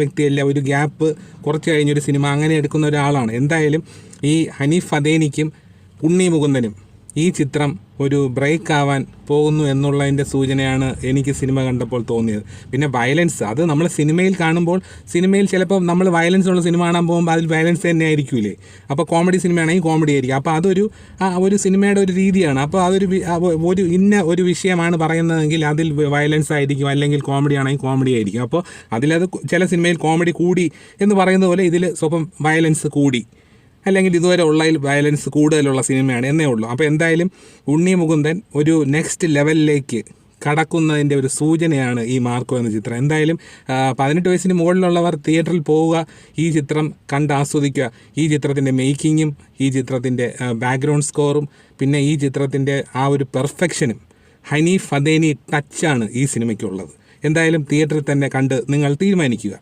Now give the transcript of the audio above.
വ്യക്തിയല്ല, ഒരു ഗ്യാപ്പ് കുറച്ച് കഴിഞ്ഞൊരു സിനിമ അങ്ങനെ എടുക്കുന്ന ഒരാളാണ്. എന്തായാലും ഈ ഹനീഫ് അദേനിക്കും ഉണ്ണി മുകുന്ദനും ഈ ചിത്രം ഒരു ബ്രേക്ക് ആവാൻ പോകുന്നു എന്നുള്ളതിൻ്റെ സൂചനയാണ് എനിക്ക് സിനിമ കണ്ടപ്പോൾ തോന്നിയത്. പിന്നെ വയലൻസ്, അത് നമ്മൾ സിനിമയിൽ കാണുമ്പോൾ, സിനിമയിൽ ചിലപ്പോൾ നമ്മൾ വയലൻസ് ഉള്ള സിനിമ കാണാൻ പോകുമ്പോൾ അതിൽ വയലൻസ് തന്നെ ആയിരിക്കില്ലേ. അപ്പോൾ കോമഡി സിനിമയാണെങ്കിൽ കോമഡി ആയിരിക്കും. അപ്പോൾ അതൊരു ഒരു സിനിമയുടെ ഒരു രീതിയാണ്. അപ്പോൾ ഒരു ഇന്ന ഒരു വിഷയമാണ് പറയുന്നതെങ്കിൽ അതിൽ വയലൻസ് ആയിരിക്കും, അല്ലെങ്കിൽ കോമഡി ആണെങ്കിൽ കോമഡി ആയിരിക്കും. അപ്പോൾ അതിലത് ചില സിനിമയിൽ കോമഡി കൂടി എന്ന് പറയുന്ന പോലെ ഇതിൽ സ്വപ്പം വയലൻസ് കൂടി, അല്ലെങ്കിൽ ഇതുവരെ ഉള്ളതിൽ വയലൻസ് കൂടുതലുള്ള സിനിമയാണ് എന്നേ ഉള്ളൂ. അപ്പോൾ എന്തായാലും ഉണ്ണി മുകുന്ദൻ ഒരു നെക്സ്റ്റ് ലെവലിലേക്ക് കടക്കുന്നതിൻ്റെ ഒരു സൂചനയാണ് ഈ മാർക്കോ എന്ന ചിത്രം. എന്തായാലും 18 വയസ്സിന് മുകളിലുള്ളവർ തിയേറ്ററിൽ പോവുക, ഈ ചിത്രം കണ്ട് ആസ്വദിക്കുക. ഈ ചിത്രത്തിൻ്റെ മേക്കിങ്ങും ഈ ചിത്രത്തിൻ്റെ ബാക്ക്ഗ്രൗണ്ട് സ്കോറും പിന്നെ ഈ ചിത്രത്തിൻ്റെ ആ ഒരു പെർഫെക്ഷനും ഹനീഫ് അദേനി ടച്ചാണ് ഈ സിനിമയ്ക്കുള്ളത്. എന്തായാലും തിയേറ്ററിൽ തന്നെ കണ്ട് നിങ്ങൾ തീരുമാനിക്കുക.